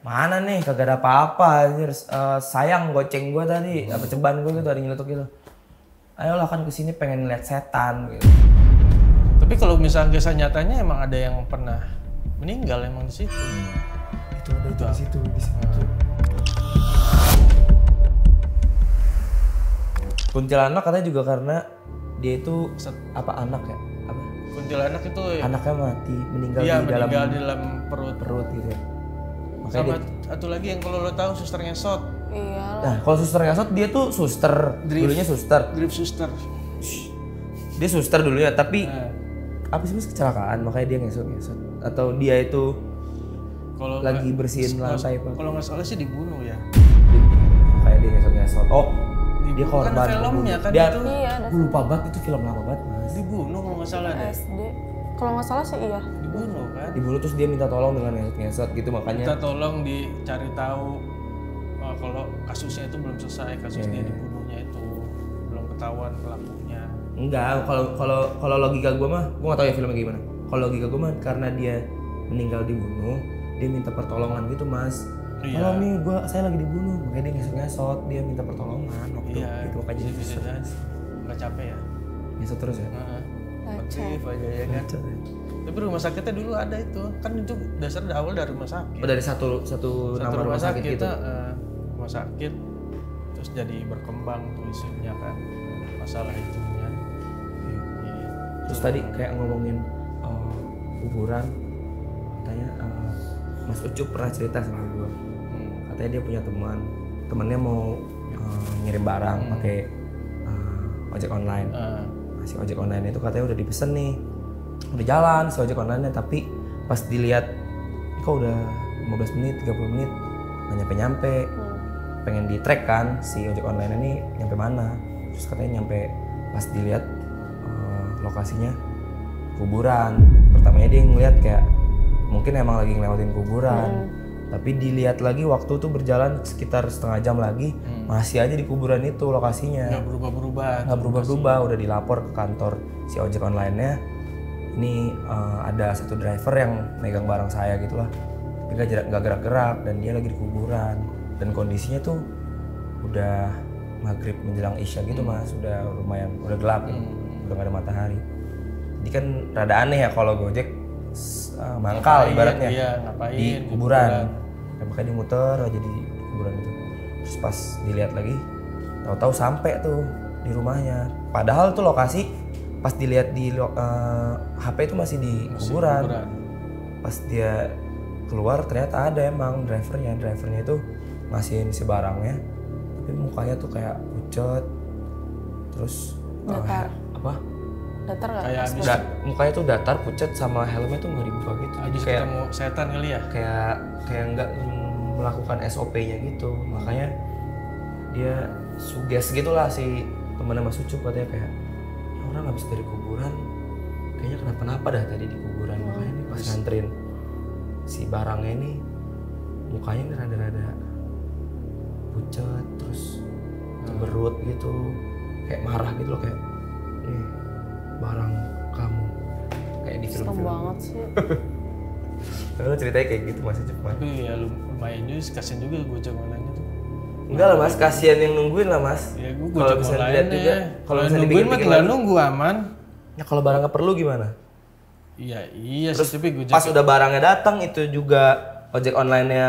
Mana nih kagak ada apa-apa anjir. Sayang goceng gue tadi apa ceban gue gitu ada nyeletuk gitu. Ayolah kan kesini pengen lihat setan gitu. Tapi kalau misalnya kisah nyatanya emang ada yang pernah meninggal emang di situ. Itu ada itu di situ. Kuntilanak katanya juga karena dia itu apa anak ya? Apa? Kuntilanak itu Anaknya mati, meninggal iya, di dalam dalam perut gitu ya. Makanya sama satu lagi yang kalau lo tahu suster ngesot. Iya. nah, kalau suster ngasot dia tuh suster. Dulunya suster. Drip suster. Dia suster dulunya, tapi apa sih mas kecelakaan makanya dia ngesot atau dia itu Kalau lagi bersihin lantai pak? Kalau nggak salah sih dibunuh ya. Kayak dia ngesot. Oh, dia Dibunuh. korban. Kan filmnya kan dia, itu Iya, ada gue lupa banget itu film lama banget mas. dibunuh kalau nggak salah deh. SD. Kalau nggak salah sih iya. Dibunuh kan. Dibunuh terus dia minta tolong dengan ngesot gitu makanya. Kita tolong dicari tahu kalau kasusnya itu belum selesai, kasus dia dibunuhnya itu belum ketahuan pelakunya. Enggak, kalau logika gue mah, gue nggak tahu ya filmnya gimana. Kalau logika gue mah karena dia meninggal dibunuh, dia minta pertolongan gitu mas. Iya. Kalau nih saya lagi dibunuh, makanya dia ngesot, dia minta pertolongan waktu Iya, itu makanya jadi bisa nggak capek ya. ngesot terus ya. Motif aja ya kan. Tapi rumah sakitnya dulu ada itu, kan itu dasarnya awal dari rumah sakit. Oh, dari satu nama rumah sakit gitu. Rumah sakit, terus jadi berkembang tuh isunya kan, masalah itunya. Iya. Terus tadi kayak ngomongin kuburan, katanya Mas Ucup pernah cerita sama gue. Katanya dia punya temannya mau ngirim barang pakai ojek online. Si ojek online itu katanya udah dipesen nih, udah jalan si ojek online-nya, tapi pas dilihat kok udah 15 menit, 30 menit nggak nyampe. Pengen di track kan si ojek online ini nyampe mana, terus katanya nyampe pas dilihat lokasinya kuburan. Pertamanya dia ngeliat kayak mungkin emang lagi ngelewatin kuburan, tapi dilihat lagi waktu tuh berjalan sekitar setengah jam lagi masih aja di kuburan itu lokasinya. Nggak berubah-ubah, udah dilapor ke kantor si ojek online-nya. Ini ada satu driver yang megang barang saya gitu lah, tapi nggak gerak-gerak dan dia lagi di kuburan dan kondisinya tuh udah maghrib menjelang isya gitu mas, udah lumayan udah gelap gitu, udah nggak ada matahari. Jadi kan rada aneh ya kalau Gojek mangkal ibaratnya di kuburan. Ya, makanya dia muter aja di kuburan itu. Terus pas dilihat lagi, tahu-tahu sampai tuh di rumahnya. Padahal tuh lokasi pas dilihat di HP itu masih di kuburan. Pas dia keluar ternyata ada emang drivernya itu ngasihin si barangnya, tapi mukanya tuh kayak pucet, terus Datar. Datar nggak? kayak mukanya tuh datar, pucet, sama helmnya tuh nggak dibuka gitu. Jadi kayak ketemu setan kali ya. kayak nggak melakukan SOP-nya gitu. Makanya dia suges gitulah si temannya Mas Ucup, katanya kayak orang habis dari kuburan kayaknya kenapa-napa dah tadi di kuburan. Makanya nih pas nganterin si barangnya ini mukanya ini rada-rada pucet, terus cemberut gitu, kayak marah gitu loh, kayak nih barang kamu, kayak di film-film. Serem banget sih. Lalu ceritanya kayak gitu Mas Ucup. Tapi ya lumayan juga, kasian juga Gojek online itu. Enggak lah mas, kasihan yang nungguin lah mas. Ya gue Kalau Gojek bisa online dilihat juga, kalau bisa nungguin mah dibikin-bikin tinggal lagi. nunggu aman. Ya kalau barang nggak perlu gimana? Iya Terus sih, tapi Gojek pas udah barangnya datang itu juga ojek online-nya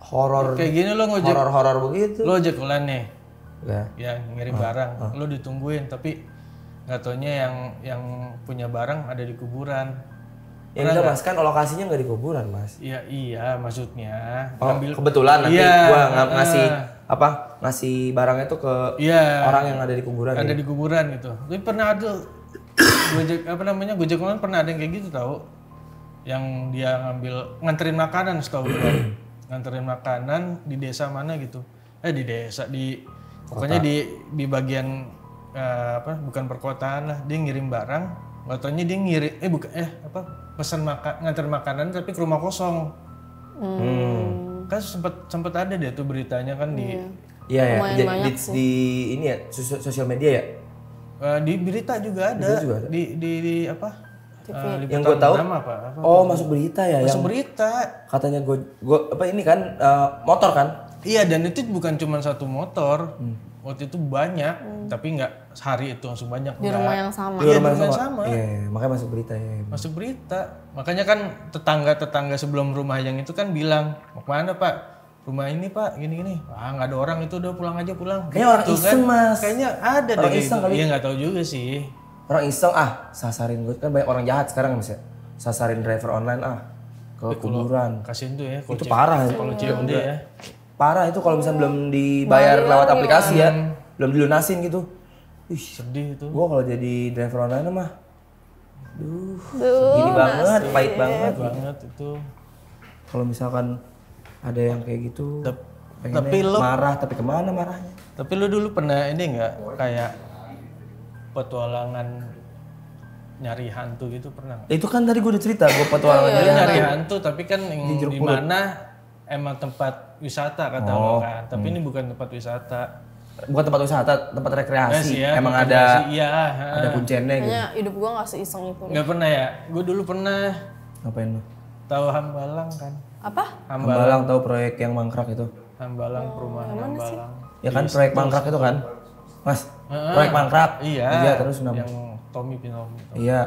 horor. kayak gini lo ngojek, Horor begitu. lo ojek online nih, Ya. ya ngirim barang, lo ditungguin tapi nggak taunya yang punya barang ada di kuburan. Ya enggak mas, kan lokasinya nggak di kuburan mas. Iya maksudnya. Oh, kebetulan nanti gua ngasih barangnya tuh ke orang yang ada di kuburan. Ada di kuburan gitu. Tapi pernah ada Gojek Gojek online pernah ada yang kayak gitu tahu. Yang dia nganterin makanan setahu gue. Nganterin makanan di desa mana gitu. Di desa pokoknya di bagian bukan perkotaan lah. Dia ngirim barang, nggak taunya dia ngirim nganter makanan tapi ke rumah kosong. Kan sempet ada deh tuh beritanya kan di Iya ya, di ini ya sosial media ya. Di berita juga ada. Juga ada. Di Yang gue tahu. Apa? Oh, masuk berita ya. Masuk yang berita. Katanya gue apa ini kan motor kan? Iya, dan itu bukan cuma satu motor. Waktu itu banyak, tapi nggak sehari itu langsung banyak. Di rumah yang sama. Iya, di rumah yang sama. Iya, makanya masuk berita ya. Masuk berita. Makanya kan tetangga-tetangga sebelum rumah yang itu kan bilang, mau kemana Pak? Rumah ini Pak, gini-gini. Ah, nggak ada orang itu, udah pulang aja pulang. Kayaknya orang iseng Mas. Kayaknya ada Orang deh iseng gitu. kali. Iya nggak tahu juga sih. Orang iseng sasarin gue kan banyak orang jahat sekarang Mas ya. Sasarin driver online ke kuburan. Kasihin tuh ya. Itu parah. Kalau COD ya. Parah itu kalau misalnya belum dibayar lewat aplikasi ya. Belum dilunasin gitu. Ih, Sedih itu. gue kalau jadi driver online mah gini banget, pahit banget. Banget itu. Kalau misalkan ada yang kayak gitu, Tapi lo marah, tapi kemana marahnya? Tapi lu dulu pernah ini nggak kayak petualangan nyari hantu gitu pernah nggak? Itu kan tadi gue udah cerita, gue petualangan Lu nyari hantu tapi kan yang di mana emang tempat wisata kata lo kan. Tapi ini bukan tempat wisata. Bukan tempat wisata, tempat rekreasi. Ya, Emang tempat ada rekreasi, iya. ada kuncinya gitu. Kayaknya hidup gua nggak seiseng itu. Nggak pernah ya? Gue dulu pernah Ngapain lu? tahu Hambalang kan. Apa? Hambalang tahu proyek yang mangkrak itu? Hambalang perumahan Hambalang. Ya kan proyek mangkrak itu kan? Mas, proyek mangkrak. Iya. Terus kenapa? Yang Tommy Pinomi. Iya,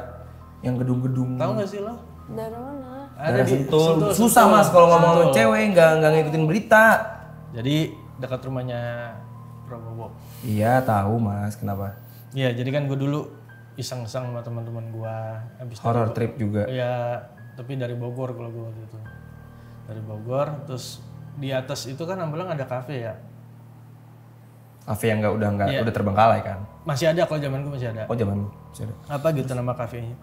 yang gedung-gedung. Tahu nggak sih lo? Dari mana? Ada di Sentul. Susah Mas kalau ngomong cewek nggak ngikutin berita. Jadi dekat rumahnya Prabowo. Iya tahu Mas, kenapa? Iya, jadi kan gue dulu iseng-iseng sama teman-teman gue. Habis Horror trip juga. Iya, tapi dari Bogor kalau gue waktu itu. Dari Bogor, terus di atas itu kan Hambalang ada kafe ya. Kafe yang udah terbengkalai kan? Masih ada kalau zaman gue masih ada. Oh zaman masih ada. Apa gitu nama kafenya.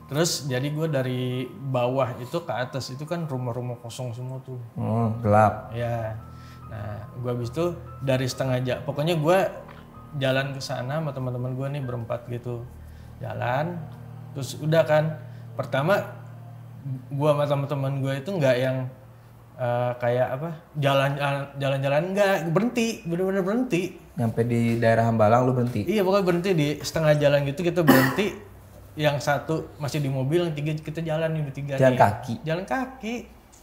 Terus jadi gue dari bawah itu ke atas itu kan rumah-rumah kosong semua tuh. Oh, gelap. Ya. Nah, gue habis itu dari setengah jam. Pokoknya gue jalan ke sana sama teman-teman gue nih berempat gitu. Jalan. Terus udah kan. Pertama gue sama teman-teman gue itu nggak yang kayak apa? Jalan-jalan enggak, berhenti, bener-bener berhenti. Nyampe di daerah Hambalang lu berhenti. Iya, pokoknya berhenti di setengah jalan gitu kita berhenti. Yang satu masih di mobil, yang tiga kita jalan nih bertiga. Jalan nih. kaki. Jalan kaki.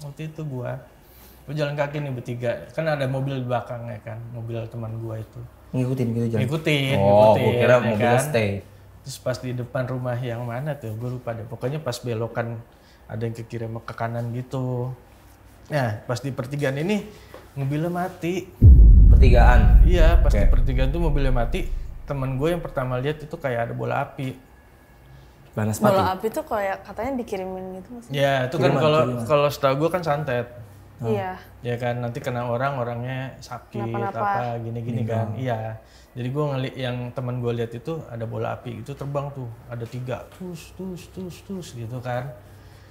Waktu itu gue jalan kaki nih bertiga. Kan ada mobil di belakang ya kan, mobil teman gue itu. Ngikutin gitu jalan. Ngikutin. Oh, gue kira ya mobilnya kan? stay. Terus pas di depan rumah yang mana tuh, gue lupa deh. Pokoknya pas belokan ada yang ke kiri sama ke kanan gitu. Nah, pas di pertigaan ini mobilnya mati. Pertigaan. Iya, pas di pertigaan tuh mobilnya mati. Temen gue yang pertama lihat itu kayak ada bola api. Banaspati. Bola api tuh kayak katanya dikirimin gitu mas. Ya, itu kan kalau setahu gue kan santet. Iya. Ya kan nanti kena orangnya sakit Kenapa-napa. apa gini-gini kan. Iya. Jadi gue ngeliat yang teman gue lihat itu ada bola api itu terbang tuh. Ada 3 tus gitu kan.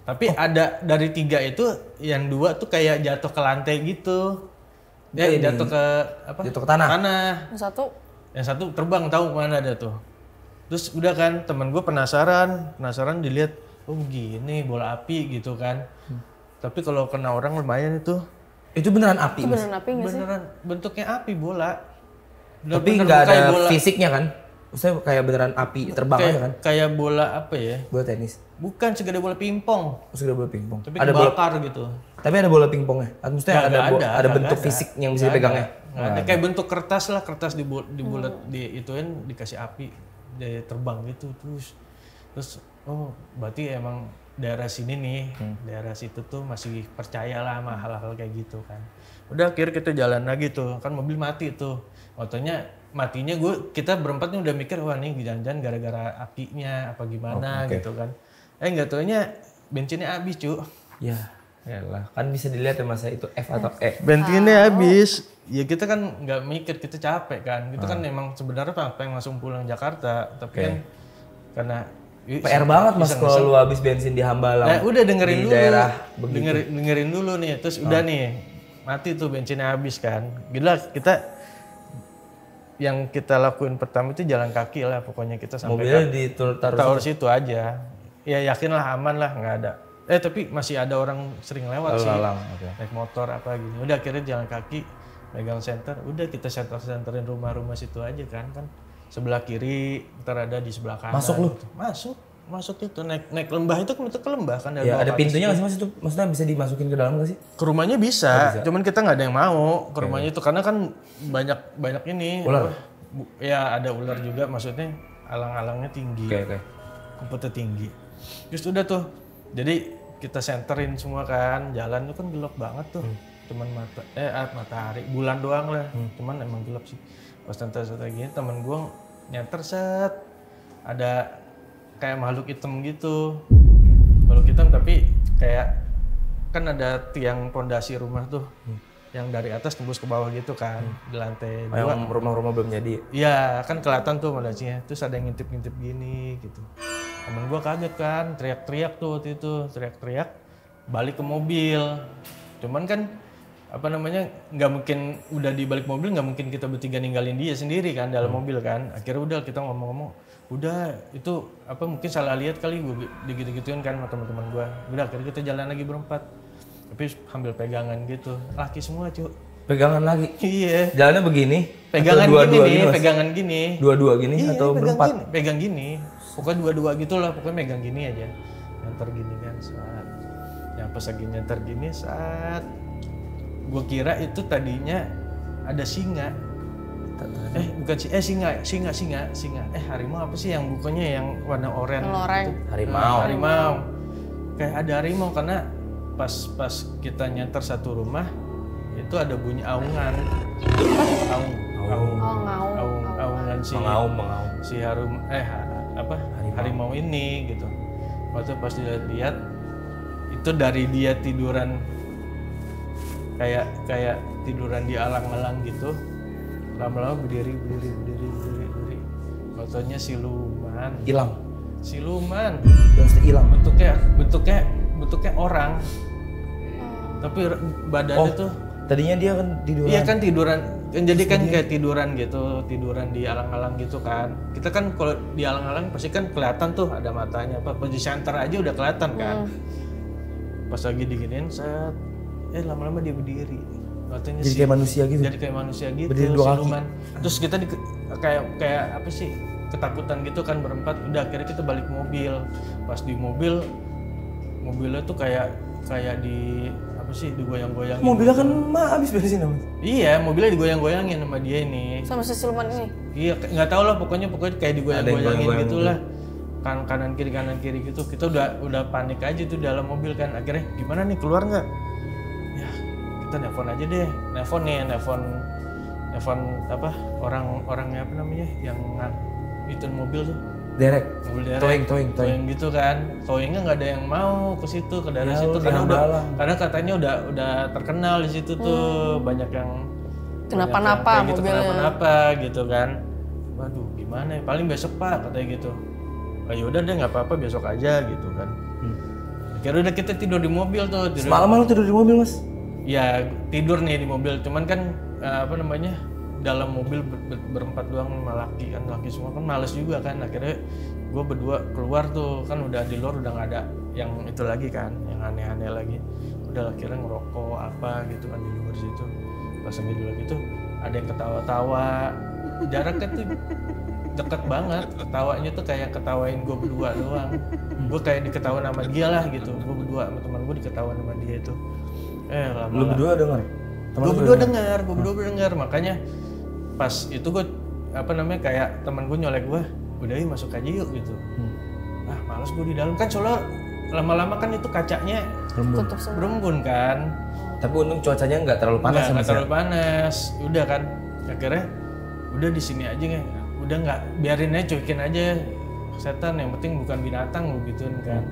Tapi ada dari 3 itu yang 2 tuh kayak jatuh ke lantai gitu. Ya jatuh ke apa? Jatuh ke tanah. Yang satu terbang tahu mana ada tuh. Terus udah kan teman gue penasaran dilihat, oh gini bola api gitu kan. Tapi kalau kena orang lumayan itu. Itu beneran api. itu beneran api nggak sih? Beneran bentuknya api bola. Tapi nggak ada fisiknya kan? Maksudnya kayak beneran api terbang aja kan? Kayak bola apa ya? Bola tenis. Bukan segede bola pingpong. Maksudnya bola pingpong. Tapi Ada bola. kebakar gitu. Tapi ada bola pingpongnya. Maksudnya ada bentuk ada. fisik yang bisa dipegangnya. Nggak ada. Kayak bentuk kertas lah, kertas dibulat ituin dikasih api, dia terbang gitu terus oh berarti emang daerah sini nih, daerah situ tuh masih percaya lah sama hal-hal kayak gitu kan. Udah akhirnya kita jalan lagi tuh, kan mobil mati tuh. Waktunya matinya kita berempat nih udah mikir wah nih jangan-jangan gara-gara apinya apa gimana gitu kan. Nggak taunya bensinnya habis cu. Ya lah, kan bisa dilihat ya masa itu F atau E. Bensinnya habis. Ya kita kan nggak mikir, kita capek kan. Kita kan emang sebenarnya pengen langsung pulang Jakarta, tapi kan karena PR banget mas kalau lu habis bensin di Hambalang. Udah dengerin di dulu. Daerah dengerin dulu nih. Terus udah nih mati tuh bensinnya habis kan. Gila yang kita lakuin pertama itu jalan kaki lah pokoknya kita sampai mobilnya taruh situ aja. Ya yakin lah aman lah nggak ada. Tapi masih ada orang sering lewat sih. Naik motor apa gini. Udah akhirnya jalan kaki megang senter. Udah kita senterin rumah-rumah situ aja kan. Sebelah kiri, ntar ada di sebelah kanan. Masuk lu? Gitu. Masuk. masuk itu naik lembah itu ke lembah kan Ya ada pintunya nggak sih mas itu? Maksudnya bisa dimasukin ke dalam nggak sih? Ke rumahnya bisa, cuman kita nggak ada yang mau ke rumahnya itu karena kan banyak ini. Ular? Ya ada ular juga, maksudnya alang-alangnya tinggi, rumputnya tinggi. Terus udah tuh, jadi kita senterin semua kan, jalan itu kan gelap banget tuh, cuman matahari, bulan doang lah, cuman emang gelap sih. Pas santai-santai gini temen gue nyenter set, ada kayak makhluk hitam gitu, makhluk hitam tapi kayak kan ada tiang pondasi rumah tuh, yang dari atas tembus ke bawah gitu kan, di lantai 2. Yang rumah-rumah belum jadi. Iya kan kelihatan tuh pondasinya, terus ada yang ngintip-ngintip gini gitu. Temen gue kaget kan, teriak-teriak tuh waktu itu, teriak-teriak, balik ke mobil. Cuman kan apa namanya nggak mungkin udah di balik mobil, nggak mungkin kita bertiga ninggalin dia sendiri kan dalam mobil kan. Akhirnya udah kita ngomong-ngomong, udah itu apa mungkin salah lihat kali, gue digitu-gituin kan sama teman-teman gue. Udah akhirnya kita jalan lagi berempat, tapi sambil pegangan gitu, laki semua cuy. Pegangan lagi? Iya. Jalannya begini? Pegangan dua-dua gini, Mas? pegangan gini. Dua-dua gini iya, atau berempat? Gini, pegang gini. Pokoknya dua-dua gitu lah, pokoknya megang gini aja. Nyantar gini kan saat. Yang pas lagi nyantar gini saat. Gue kira itu tadinya ada singa. Bukan singa. Harimau apa sih yang bukannya yang warna oranye? Harimau. Kayak ada harimau karena pas kita nyantar satu rumah itu ada bunyi aungan. Aungan si harimau ini gitu. Waktu pas dilihat itu dari dia tiduran kayak tiduran di alang-alang gitu, lama-lama berdiri. Fotonya siluman. Hilang. Bentuknya orang. Tapi badannya tuh. Tadinya dia kan tiduran. Iya kan tiduran. Jadi kan kayak tiduran gitu, tiduran di alang-alang gitu kan. Kita kan kalau di alang-alang pasti kan kelihatan tuh ada matanya. Pas di center aja udah kelihatan kan. Pas lagi diginiin set, lama-lama dia berdiri. Katanya jadi kayak manusia gitu. Berdiri dua kaki. Terus kita kayak apa sih? Ketakutan gitu kan berempat. Udah akhirnya kita balik mobil. Pas di mobilnya tuh kayak di apa sih, digoyang-goyangin. Mobilnya kan habis bensin Mas. Iya, mobilnya digoyang-goyangin sama dia ini. Sama si siluman ini? Iya, nggak tahu lah pokoknya kayak digoyang-goyangin gitulah. Kanan kiri gitu. Kita udah panik aja tuh dalam mobil kan. Akhirnya gimana nih, keluar nggak? Ya, kita nelpon aja deh. Nelpon apa? Orangnya apa namanya? Yang itu mobil tuh. Derek. Mobil derek. Towing gitu kan. Towingnya nggak ada yang mau ke situ, ke daerah situ karena katanya udah terkenal di situ tuh, banyak yang kenapa-napa gitu, mobilnya. Kenapa-napa gitu kan. Waduh, gimana ya? Paling besok Pak katanya gitu. Ya udah deh, nggak apa-apa, besok aja gitu kan. Akhirnya udah kita tidur di mobil tuh. Semalam lu tidur di mobil Mas? Ya tidur nih di mobil, cuman kan apa namanya, dalam mobil berempat doang sama laki kan, laki semua kan males juga kan. Akhirnya gue berdua keluar tuh kan, udah di luar udah nggak ada yang itu lagi kan, yang aneh-aneh lagi. Udah akhirnya ngerokok apa gitu kan di luar situ. Pas sampai di luar gitu ada yang ketawa-tawa, jaraknya tuh deket banget, ketawanya tuh kayak ketawain gue berdua doang. Gue kayak diketawain sama dia lah gitu, gue berdua sama teman gue diketawain sama dia itu. Lama-lama lu berdua dengar? Gue berdua dengar, makanya pas itu gue apa namanya kayak teman gue nyolek gue, udah yuk masuk aja yuk gitu. Males gue di dalam kan, soalnya lama-lama kan itu kacanya berembun kan. Tapi untung cuacanya nggak terlalu panas. Nggak terlalu panas, udah kan. Akhirnya udah di sini aja nggak, udah nggak, biarin aja, cuekin aja setan, yang penting bukan binatang lo gituin kan.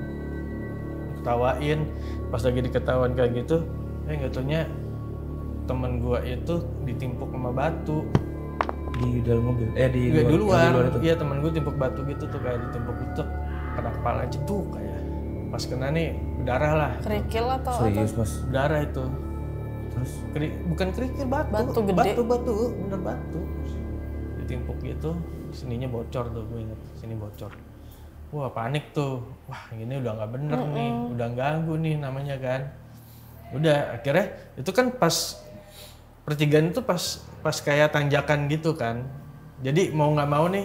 Ketawain, pas lagi diketawain kayak gitu, nggak taunya temen gua itu ditimpuk sama batu di dalam mobil. Di luar. Iya, temen gua timpuk batu gitu tuh, kayak ditimpuk itu kena kepala jeduk kayak. Pas kena nih berdarah lah. Kerikil atau serius Mas? Berdarah itu. Terus bukan kerikil, batu gede. Batu, bener batu. Ditimpuk gitu, sininya bocor tuh, gue inget, sini bocor. Wah, panik tuh. Wah, ini udah nggak bener nih, udah ganggu nih namanya kan. Udah akhirnya itu kan pas pertigaan itu pas kayak tanjakan gitu kan. Jadi mau nggak mau nih,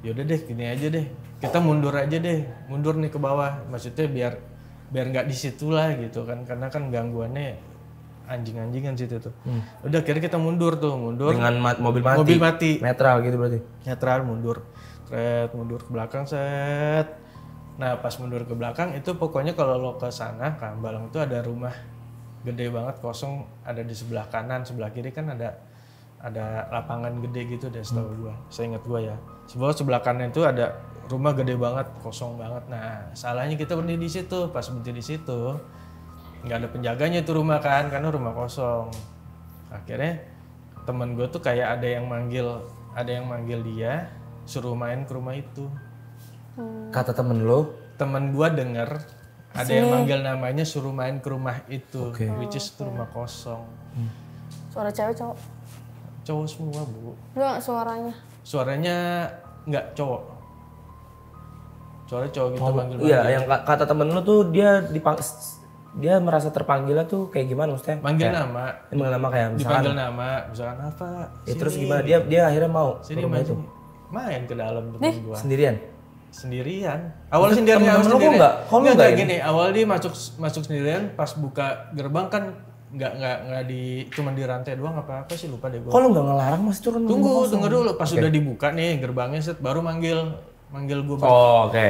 yaudah deh gini aja deh, kita mundur aja deh, mundur nih ke bawah, maksudnya biar nggak di situ lah gitu kan, karena kan gangguannya anjing-anjingan situ tuh. Udah akhirnya kita mundur Dengan mobil mati. mobil mati, Netral gitu berarti. netral, mundur ke belakang set. Nah pas mundur ke belakang itu pokoknya kalau lo ke sana ke Hambalang itu ada rumah gede banget kosong, ada di sebelah kanan, sebelah kiri kan ada lapangan gede gitu deh setahu gua, saya ingat gua ya. Sebelah kanan itu ada rumah gede banget, kosong banget. Nah salahnya kita berhenti di situ, pas berhenti di situ nggak ada penjaganya tuh rumah kan, karena rumah kosong. Akhirnya temen gue tuh kayak ada yang manggil dia suruh main ke rumah itu. Kata temen lo, Temen gue denger ada yang manggil namanya suruh main ke rumah itu, which is itu rumah kosong. Suara cewek cowok? Cowok semua bu. Enggak, suaranya. Suaranya nggak cowok. Suara cowok gitu manggil. iya yang kata temen lo tuh dia merasa terpanggilnya tuh kayak gimana maksudnya? Manggil nama. Dia manggil nama kayak Dipanggil nama, misalkan apa? Ya, terus gimana? Dia akhirnya mau Sini main ke dalam temen gue. sendirian. Awalnya sendirian. Temen-temen lu kok nggak? Kok lu Nggak nggak gini, awal dia masuk sendirian, pas buka gerbang kan nggak cuman di rantai doang apa sih, lupa deh gua. Kok lu nggak ngelarang Mas turun? Tunggu dulu, pas udah dibuka nih gerbangnya set, baru manggil gua. Oh, oke.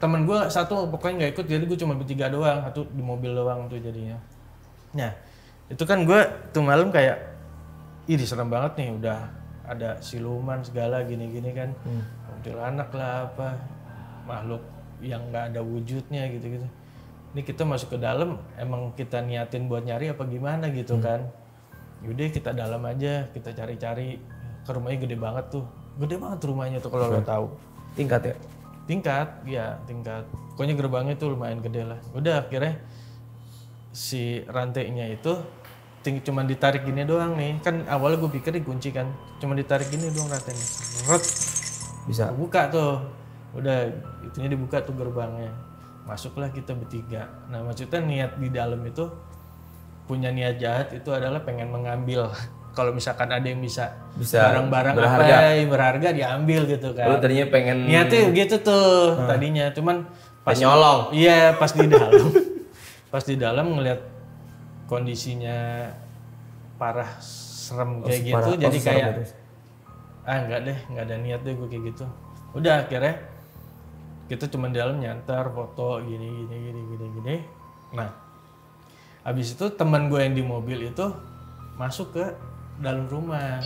Temen gua satu pokoknya nggak ikut, jadi gua cuma bertiga doang, satu di mobil doang tuh jadinya. Nah itu kan gua tuh malam kayak, ih serem banget nih, udah ada siluman segala gini-gini kan, kuntilanak lah apa, makhluk yang nggak ada wujudnya gitu-gitu. Ini kita masuk ke dalam, emang kita niatin buat nyari apa gimana gitu kan. Yaudah kita dalam aja, kita cari-cari. Ke rumahnya gede banget tuh. Gede banget rumahnya tuh kalau lo tahu. Tingkat ya? Tingkat. Pokoknya gerbangnya tuh lumayan gede lah. Udah akhirnya si rantainya itu cuman ditarik gini doang nih. Kan awalnya gue pikir dikunci kan. Cuma ditarik gini doang rantainya. Bisa. Buka tuh. Udah itunya dibuka tuh gerbangnya. Masuklah kita bertiga. Nah maksudnya niat di dalam itu punya niat jahat itu adalah pengen mengambil. Kalau misalkan ada yang bisa barang-barang apa yang berharga diambil gitu kan. Lu tadinya pengen niatnya gitu tuh tadinya, cuman pas nyolong. Iya pas di dalam, pas di dalam ngeliat kondisinya parah serem kayak gitu, jadi kayak nggak ada niat deh gue kayak gitu. Udah akhirnya kita cuma di dalam nyantar foto gini. Nah, habis itu teman gue yang di mobil itu masuk ke dalam rumah.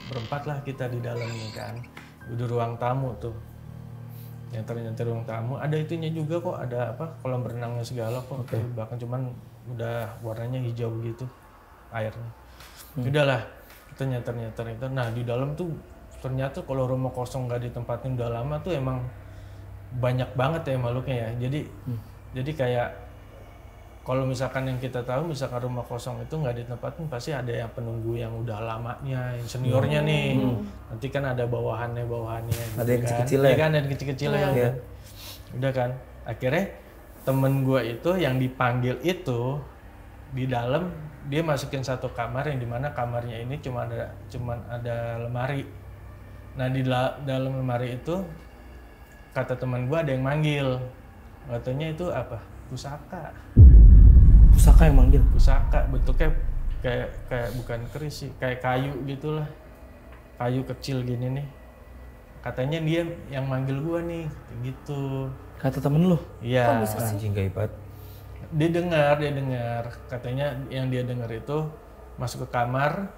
Berempat lah kita di dalamnya kan. Udah ruang tamu tuh. Nyantar ruang tamu. Ada itunya juga kok, ada apa? Kolam berenangnya segala kok. Bahkan cuman udah warnanya hijau gitu airnya. Udahlah, kita nyantar itu. Nah, di dalam tuh ternyata kalau rumah kosong nggak ditempatin udah lama tuh emang banyak banget ya makhluknya ya. Jadi kayak kalau misalkan yang kita tahu, misalkan rumah kosong itu nggak ditempatin pasti ada yang penunggu yang udah lamanya, yang seniornya nih. Nanti kan ada bawahannya. Ada yang kan. kecil-kecilnya. Iya kan, ada yang kecil-kecilnya. Kan? Udah kan. Akhirnya temen gue itu yang dipanggil itu di dalam dia masukin satu kamar yang dimana kamarnya ini cuma ada lemari. Nah di dalam lemari itu kata teman gue ada yang manggil, katanya itu apa? Pusaka yang manggil. Pusaka bentuknya kayak bukan keris sih, kayak kayu gitulah, kayu kecil gini nih. Katanya dia yang manggil gue nih, gitu. Kata temen lu? Iya. Anjing gaibat. Dia dengar, katanya yang dia dengar itu masuk ke kamar.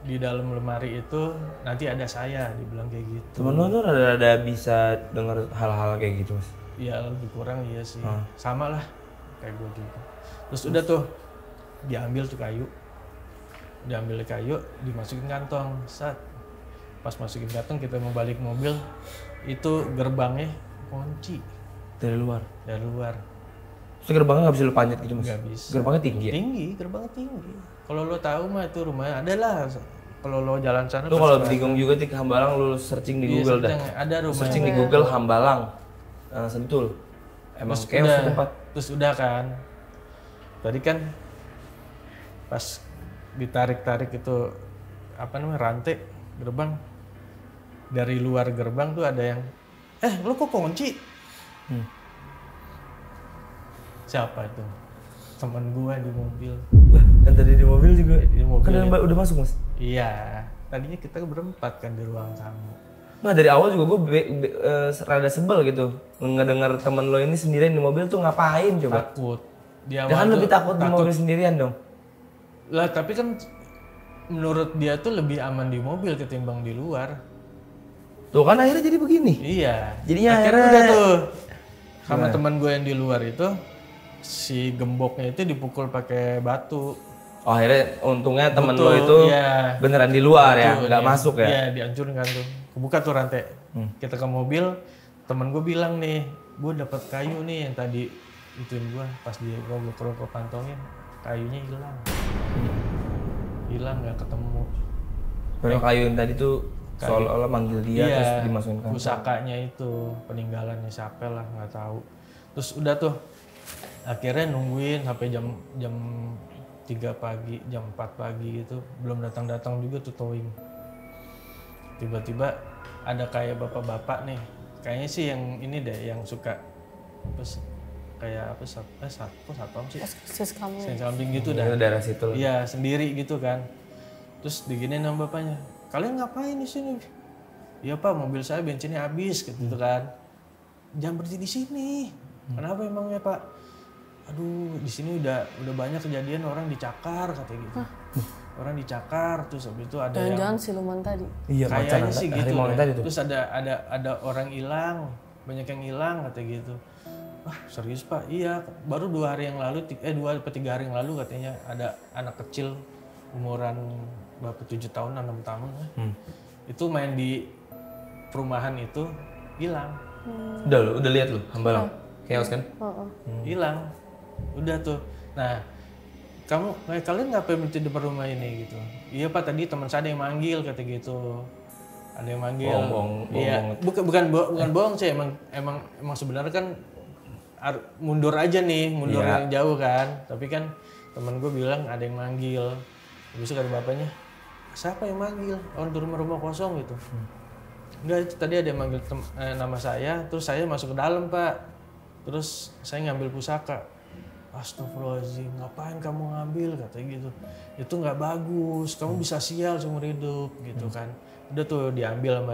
Di dalam lemari itu nanti ada saya, dibilang kayak gitu. Temen lu tuh rada bisa denger hal-hal kayak gitu Mas? Iya lebih kurang iya sih, sama lah kayak gue juga. Terus udah tuh diambil tuh kayu, dimasukin kantong. Pas masukin kantong kita mau balik mobil, itu gerbangnya kunci dari luar. Terus gerbangnya nggak bisa lu panjat gitu Mas? Nggak bisa. Gerbangnya tinggi ya? Gerbangnya tinggi. Kalau lo tahu mah itu rumahnya ada lah. Kalau lo jalan sana. Lu kalau bingung juga di Hambalang lu searching di Google dah. Ada rumah. Searching di Google Hambalang, Sentul. Emang kayak tempat. Terus udah kan. Tadi kan pas ditarik itu apa namanya rantai gerbang, dari luar gerbang tuh ada yang lo kok kunci? Siapa itu? Temen gua di mobil. Lah, kan tadi di mobil juga. Di mobil. Kan udah masuk, Mas. Iya, tadinya kita berempat kan di ruang tamu. Nah, dari awal juga gue rada sebel gitu. Ngedengar temen lo ini sendirian di mobil tuh ngapain coba? Takut. Dia kan lebih takut di mobil sendirian dong. Lah, tapi kan menurut dia tuh lebih aman di mobil ketimbang di luar. Tuh kan akhirnya jadi begini. Iya. Jadinya akhirnya udah tuh sama teman gue yang di luar itu si gemboknya itu dipukul pakai batu. Oh, akhirnya untungnya temen lo itu beneran di luar ya, nggak masuk ya? Iya, dihancurkan tuh. Kebuka tuh rantai. Kita ke mobil, temen gue bilang nih, gue dapat kayu nih yang tadi ituin gue pas dia gue pantongin, kayunya hilang. Hilang nggak ketemu. Padahal kayu yang tadi tuh seolah-olah manggil dia terus dimasukin ke pusakanya itu peninggalannya siapa lah nggak tahu. Terus udah tuh akhirnya nungguin sampai jam 3 pagi, jam 4 pagi gitu belum datang juga tuh towing. Tiba-tiba ada kayak bapak-bapak nih, kayaknya sih yang ini deh yang suka kayak apa satpam sih? Kambing gitu dah. Daerah situ. Iya, sendiri gitu kan. Terus diginiin sama bapaknya, kalian ngapain di sini? Iya Pak, mobil saya bensinnya habis gitu kan. Jangan berhenti di sini. Kenapa emangnya Pak? Aduh, di sini udah banyak kejadian orang dicakar katanya gitu. Orang dicakar, terus habis itu ada jangan siluman tadi. Iya, kayaknya sih gitu. Tadi tuh. Terus ada orang hilang, banyak yang hilang katanya gitu. Wah, serius Pak? Iya, baru 2 hari yang lalu 2 atau 3 hari yang lalu katanya ada anak kecil umuran berapa 7 tahun, 6 tahun. Itu main di perumahan itu hilang. Udah lihat lu, Hambalang. Chaos kan? Hilang. Udah tuh. Nah, kalian ngapain berhenti di depan rumah ini gitu? Iya Pak, tadi teman saya ada yang manggil kata gitu. Ada yang manggil. Bohong. Iya, bukan bohong sih, emang sebenarnya kan mundur aja nih, mundur yang jauh kan. Tapi kan temen gue bilang ada yang manggil. Habis itu kata bapaknya, siapa yang manggil? Orang di rumah kosong gitu. Enggak, itu tadi ada yang manggil nama saya, terus saya masuk ke dalam Pak. Terus saya ngambil pusaka. Astagfirullahaladzim, ngapain kamu ngambil katanya gitu. Itu nggak bagus, kamu bisa sial seumur hidup gitu kan. Udah tuh diambil sama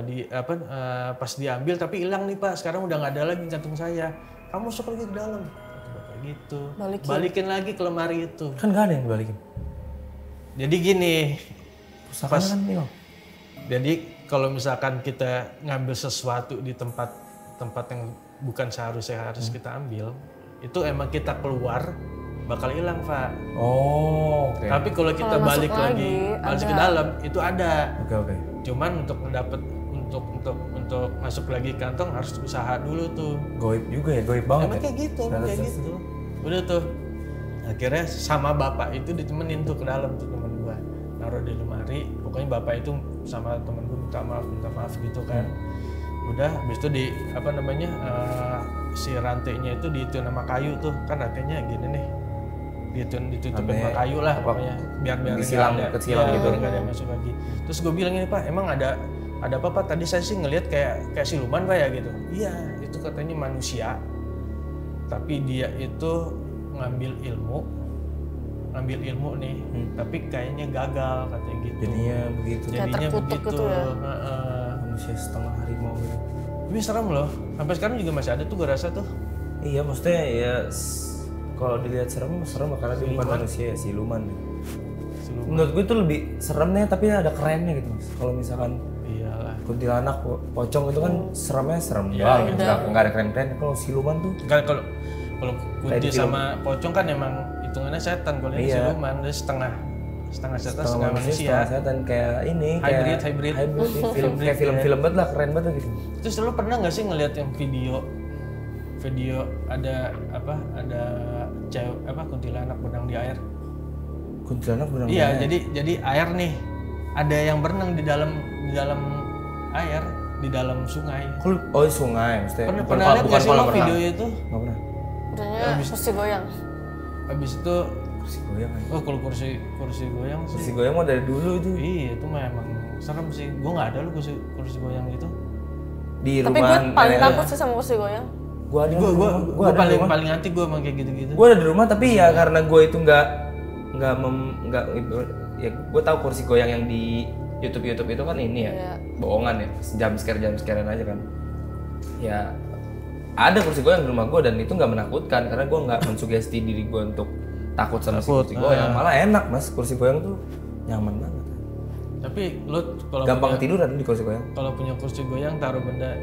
pas diambil tapi hilang nih Pak, sekarang udah nggak ada lagi jantung saya. Kamu masuk lagi ke dalam. Kata bapak gitu. Balikin lagi ke lemari itu. Kan nggak ada yang dibalikin. Jadi gini, pusakanya kan nih. Jadi kalau misalkan kita ngambil sesuatu di tempat yang bukan seharusnya harus kita ambil, itu emang kita keluar bakal hilang Pak. Oh, oke. Tapi kalau kita balik lagi ke dalam itu ada. Oke. Cuman untuk mendapat untuk masuk lagi kantong harus usaha dulu tuh. Goib juga ya, goib banget. Emang kayak gitu. Udah tuh. Akhirnya sama bapak itu ditemenin tuh ke dalam tuh temen gua. Naruh di lemari. Pokoknya bapak itu sama temen gua minta maaf gitu kan. Udah habis itu si rantainya itu diituin sama kayu tuh, kan rantainya gini nih, ditutupin sama kayu lah pokoknya biar disilang kecilan gitu, nggak ada yang masuk lagi. Terus gue bilang ini Pak, emang ada apa Pak? Tadi saya sih ngelihat kayak siluman Pak ya gitu. Iya, itu katanya manusia, tapi dia itu ngambil ilmu nih, tapi kayaknya gagal katanya gitu. Jadinya begitu. Gitu ya. Manusia setengah harimau gitu. Tapi serem loh, sampai sekarang juga masih ada tuh gue rasa tuh. Iya, maksudnya ya kalau dilihat serem karena dia bukan manusia ya, siluman. Menurut gue itu lebih seremnya tapi ada kerennya gitu Mas. Kalau misalkan kuntilanak, pocong itu kan seremnya serem banget, nggak ada keren-keren. Kalau siluman tuh kan kalau kunti sama pocong kan emang hitungannya setan, kalau ini siluman dia setengah setan setengah manusia. Setengah setan kayak ini hybrid kayak film banget lah, keren banget gitu. Terus lu pernah nggak sih ngelihat yang video ada cewek kuntilanak berenang di air? Kuntilanak berenang di air? Iya, jadi air nih ada yang berenang di dalam air, di dalam sungai. Oh, sungai maksudnya. Pernah lihat nggak sih lo video itu? Nggak pernah. Maksudnya kursi goyang. Habis itu kursi goyang aja. Oh, kalau kursi goyang sih. Kursi goyang mah dari dulu itu. Iya, itu mah emang serem sih. Gua nggak ada lu kursi goyang gitu. di Tapi rumah gue paling nenek takut sih sama kursi goyang. Gue ada Gue paling anti gue sama kayak gitu-gitu. gue ada di rumah tapi ya karena gue itu nggak ya gue tahu kursi goyang yang di YouTube itu kan ini ya Iya. bohongan ya, jam scarean aja kan. Ya ada kursi goyang di rumah gue dan itu nggak menakutkan karena gue nggak mensugesti diri gue untuk takut sama si kursi goyang. Malah enak mas, kursi goyang tuh nyaman banget. Tapi lo kalau Gampang ketiduran di kursi goyang. kalau punya kursi goyang taruh benda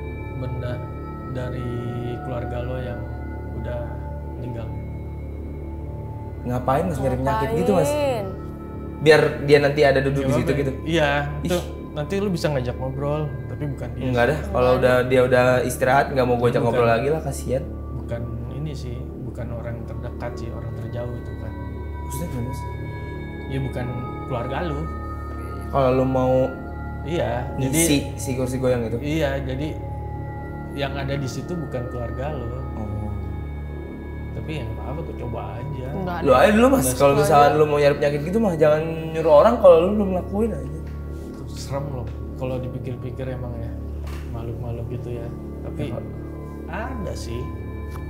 dari keluarga lo yang udah meninggal. Ngapain mas nyari penyakit gitu mas? Ngapain? Biar dia nanti ada duduk di situ gitu. Iya, itu nanti lu bisa ngajak ngobrol, tapi bukan dia. Enggak dah, kalau dia udah istirahat nggak mau gue ajak ngobrol lagi lah, kasihan. Bukan ini sih, bukan orang terdekat sih, orang terjauh itu kan. Maksudnya gimana sih? Ya bukan keluarga lu. Kalau lu mau Iya, jadi ngisi si kursi goyang itu. iya, jadi yang ada di situ bukan keluarga lu. Oh. Tapi yang apa tuh coba aja. Enggak Lu aja dulu mas, kalau misalkan lu mau nyari penyakit gitu mah jangan nyuruh orang kalau lu belum lakuin aja. Itu serem loh kalau dipikir-pikir emang ya, makhluk-makhluk gitu ya. Tapi ada sih.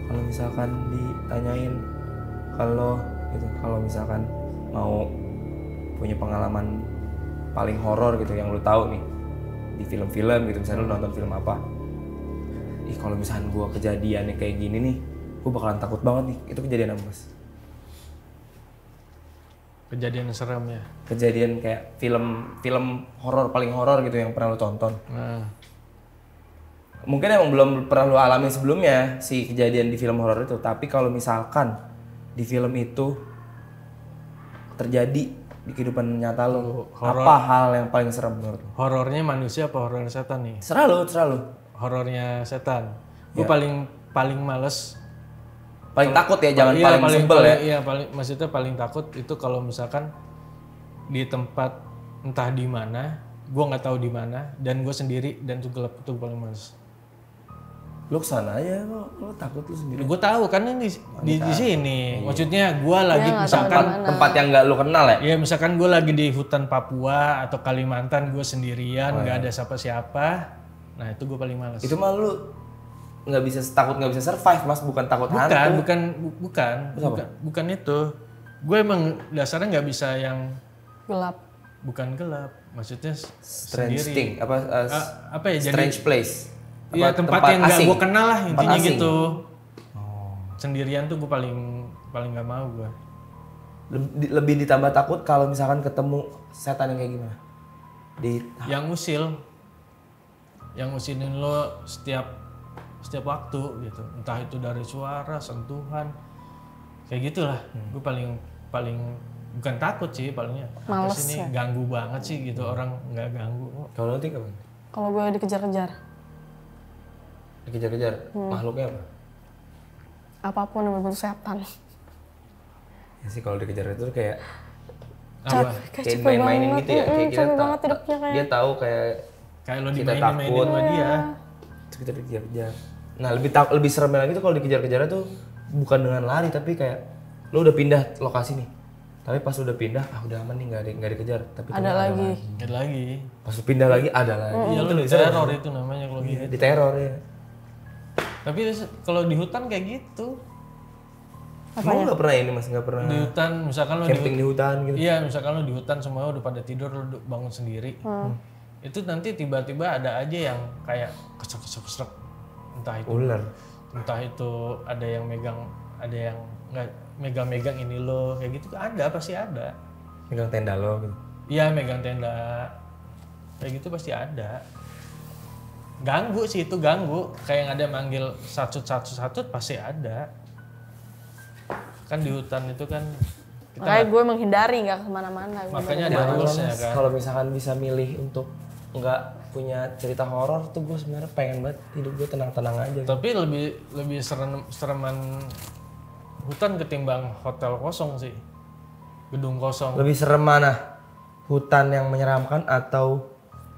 Kalau misalkan ditanyain kalau misalkan mau punya pengalaman paling horor gitu yang lu tahu nih di film-film gitu, misalnya lu nonton film apa, kalau misalkan gua kejadiannya kayak gini nih, gua bakalan takut banget nih. Itu kejadian apa mas? Kejadian serem ya. Kejadian kayak film horor paling horor gitu yang pernah lu tonton. Nah, Mungkin emang belum pernah lu alami sebelumnya si kejadian di film horor itu, tapi kalau misalkan di film itu terjadi di kehidupan nyata lu, apa hal yang paling serem menurut lu? horornya manusia apa horornya setan nih? Serah lu. Horornya setan. Gue Ya. paling males. Paling takut ya, jangan Iya, paling sebel ya. Iya, maksudnya paling takut itu kalau misalkan di tempat entah di mana, gue nggak tahu di mana, dan gue sendiri dan itu gelap, itu paling males. Lu kesana aja, lu takut lu sendiri. Gue tahu kan ini di sini. Maksudnya gue lagi misalkan Tempat yang nggak lu kenal ya? ya misalkan gue lagi di hutan Papua atau Kalimantan, gue sendirian, nggak ada siapa-siapa. Nah itu gue paling males. Itu mah lu nggak bisa survive mas, bukan takut hantu. Bukan itu. Gue emang dasarnya nggak bisa yang gelap. bukan gelap. Maksudnya Strange sendiri. thing, Apa ya? Jadi strange place. iya tempat yang nggak asing. gue kenal lah intinya asing. gitu. Sendirian tuh gue paling nggak mau gue. Lebih ditambah takut kalau misalkan ketemu setan yang kayak gimana? Yang ngusilin lo setiap waktu gitu, entah itu dari suara, sentuhan, kayak gitulah. Gue paling bukan takut sih, palingnya Males ini ya? ganggu banget sih gitu, orang nggak ganggu. Kalau nanti kapan? Kalau gue dikejar-kejar, Dikejar-kejar, makhluknya apa? apapun yang berbentuk setan. Ya sih kalau dikejar itu kayak Apa? kayak main-mainin gitu ya, kayak kita capek banget hidupnya kayak. dia tahu kayak Kayak lo kita dimainin takut. sama dia. terus kita dikejar-kejar. Nah lebih seremnya lagi tuh kalau dikejar-kejarnya tuh bukan dengan lari tapi kayak lo udah pindah lokasi nih, tapi pas udah pindah udah aman nih, nggak dikejar, tapi Ada lagi. Ada lagi. pas lu pindah lagi ada lagi. Iya lo teror itu namanya kalau gitu. Di teror ya. Tapi kalau di hutan kayak gitu. Emang nggak pernah ini mas, nggak pernah Di hutan misalkan lo camping di hutan gitu? Iya, misalkan lo di hutan semua udah pada tidur, lo bangun sendiri. Itu nanti tiba-tiba ada aja yang kayak kesek-kesek, entah itu Ular. entah itu ada yang nggak megang-megang ini lo, kayak gitu ada, pasti ada. Megang tenda lo gitu. Iya, megang tenda. Kayak gitu pasti ada. Ganggu sih, itu ganggu. Kayak yang ada manggil satut pasti ada. Kan di hutan itu kan kita Makanya gue menghindari nggak kemana-mana. makanya ada rulesnya kan. Kalau misalkan bisa milih untuk nggak punya cerita horor tuh gue sebenarnya pengen banget hidup gue tenang-tenang aja. Tapi lebih sereman hutan ketimbang hotel kosong sih. Gedung kosong. Lebih serem mana? Hutan yang menyeramkan atau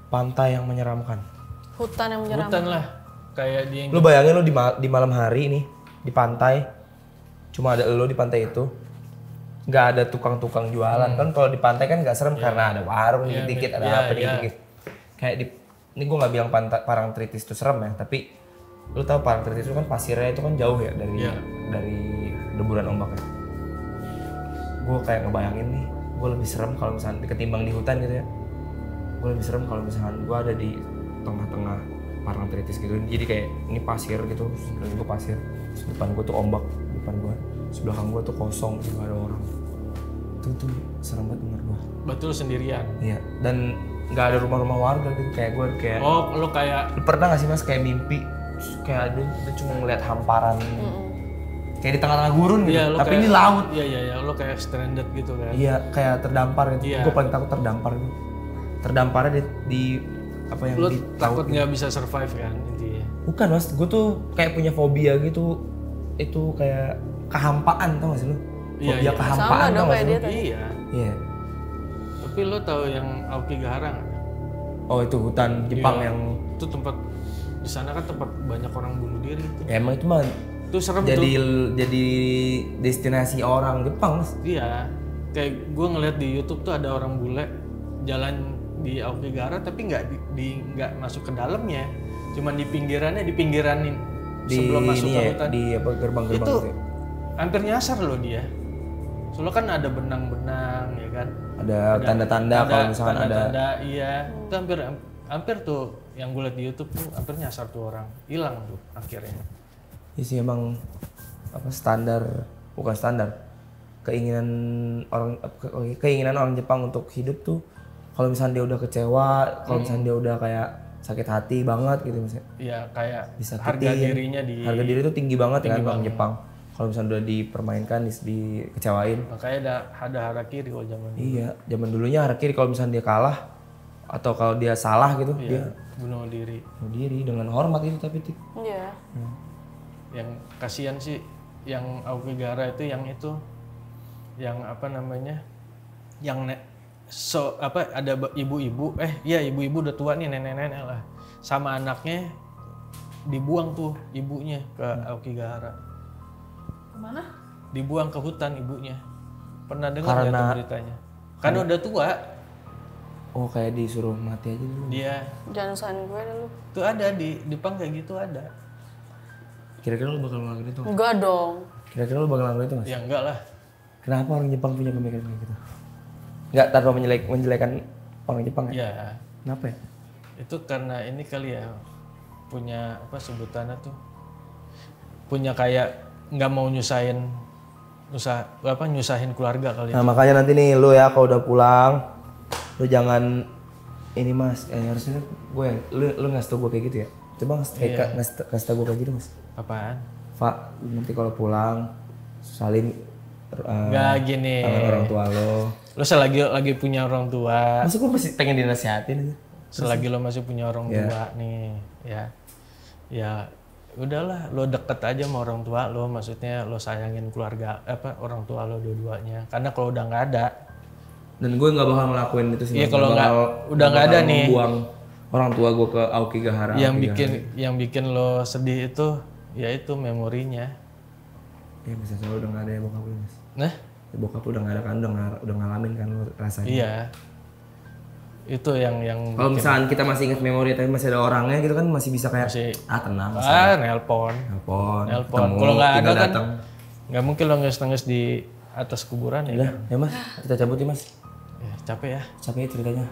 pantai yang menyeramkan? Hutan yang menyeramkan. Hutan lah. Kayak dia yang Lu bayangin lu di malam hari nih di pantai, cuma ada lu di pantai itu, nggak ada tukang-tukang jualan kan. Kalau di pantai kan nggak serem karena ada warung dikit-dikit, ada apa dikit-dikit. Kayak di ini gue nggak bilang Parangtritis itu serem ya, tapi lu tahu Parangtritis itu kan pasirnya itu kan jauh ya dari deburan ombaknya. Gue kayak ngebayangin nih, gue lebih serem kalau misalnya ketimbang di hutan gitu ya. Gue lebih serem kalau misalnya gue ada di tengah-tengah Parangtritis gitu. Jadi kayak ini pasir gitu, sebelah gue pasir, depan gue tuh ombak, depan gue, sebelah belakang gue tuh kosong, gak ada orang. Itu tuh serem banget menurut gue. Betul sendirian. Iya, dan nggak ada rumah-rumah warga gitu kayak gue kayak. Oh, lu kayak Lu pernah nggak sih mas kayak mimpi terus kayak lu cuma ngeliat hamparan kayak di tengah-tengah gurun gitu, iya, lu tapi kayak, ini laut. Iya, lu kayak stranded gitu kan. Iya, kayak terdampar gitu. Iya. Gue paling takut terdampar gitu. Terdamparnya di apa yang Lu di takut laut. nggak bisa survive kan intinya. Bukan mas, gue tuh kayak punya fobia gitu. Itu kayak kehampaan, tau gak sih lu? Iya, Fobia iya. kehampaan, Sama dong tau gak kayak sih dia lu? tadi. Iya. Iya. Tapi lu tahu yang Aokigahara nggak? Oh itu hutan Jepang Iya. yang Itu tempat di sana kan tempat banyak orang bunuh diri itu. ya, emang itu mah Itu serem jadi tuh. jadi destinasi orang Jepang mas. Iya. Kayak gue ngeliat di YouTube tuh ada orang bule jalan di Aokigahara tapi nggak masuk ke dalamnya. Cuman di pinggiran sebelum masuk ini ke ya, hutan. di apa gerbang-gerbang Itu gitu ya. hampir nyasar loh dia. Soalnya kan ada benang-benang ya kan. Ada tanda-tanda kalau misalkan ada. tanda-tanda, iya. Itu hampir tuh yang gue liat di YouTube tuh hampir nyasar tuh orang. Hilang tuh akhirnya. Ya sih emang apa bukan standar keinginan orang Jepang untuk hidup tuh kalau misalnya dia udah kecewa, kalau misalnya dia udah kayak sakit hati banget gitu misalnya. Iya kayak Disakitin. harga dirinya di Harga diri itu tinggi banget kan orang Jepang. Kalau misalnya udah dipermainkan, dikecewain. makanya ada harakiri kalau zaman dulu. Iya, zaman dulunya harakiri kalau misalnya dia kalah atau kalau dia salah gitu, dia Bunuh diri. bunuh diri dengan hormat itu tapi Iya. Yang kasihan sih yang Aokigahara itu yang apa namanya? Yang ada ibu-ibu ibu-ibu udah tua nih, nenek-nenek lah. Sama anaknya dibuang tuh ibunya ke Aokigahara. Kemana? Dibuang ke hutan ibunya. Pernah dengar nggak tuh beritanya? Karena udah tua. oh kayak disuruh mati aja dulu. Dia Jangan usahain gue dulu. tuh ada di Jepang kayak gitu ada. Kira-kira lu bakal ngelakuin itu? Enggak dong. Kira-kira lu bakal ngelakuin itu mas? Ya enggak lah. Kenapa orang Jepang punya pemikiran kayak gitu? Nggak tanpa menjelekan orang Jepang ya? Ya Kenapa ya? itu karena ini kali ya punya apa sebutannya tuh punya kayak nggak mau nyusahin keluarga kali. Nah makanya nanti nih lu ya kalau udah pulang, lu jangan ini mas, harusnya gue lu ngasih tau gue kayak gitu ya. Coba ngasih tau gue kayak gitu mas. Apaan? Pak, nanti kalau pulang salin Nggak gini. tangan orang tua lo. Lo selagi punya orang tua, Masa gue masih pengen dinasihatin aja. selagi lo masih punya orang tua nih, ya udahlah lo deket aja sama orang tua lo, maksudnya lo sayangin keluarga orang tua lo dua-duanya. Karena kalau udah nggak ada, Dan gue nggak bakal ngelakuin itu sih. iya kalau udah nggak ada nih, buang orang tua gue ke Aokigahara. yang bikin lo sedih itu, ya itu memorinya. Ya bisa soalnya udah nggak ada ya bokap lu mas. Nah, Ya, bokap lu udah nggak ada kan, udah ngalamin kan lu rasanya. iya. Itu yang Kalau misalkan kita masih ingat memori tapi masih ada orangnya gitu kan masih bisa kayak tenang. nelpon. Telepon. Kalau nggak ada kan datang. nggak mungkin lo nangis di atas kuburan ya. Udah, ya mas, kita cabut ya mas. Ya, capek ya. Capek ya ceritanya.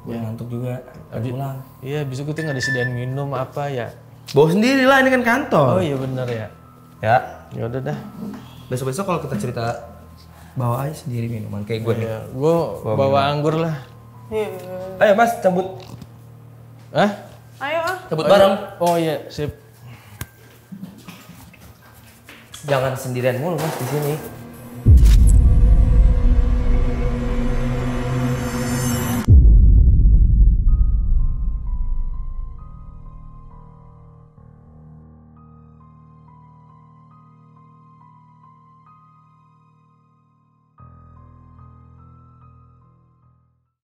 Gue ngantuk juga. Pengen pulang. Iya, besok kita nggak disediain minum apa ya. Bawa sendiri lah, ini kan kantor. Oh iya bener ya. Ya. Ya udah dah. Besok-besok kalau kita cerita bawa aja sendiri minuman kayak gue nih. Ya, gue bawa anggur lah. Ayo mas, cabut. Hah? Ayo ah. Cabut bareng. Oh iya, sip. Jangan sendirian mulu mas di sini.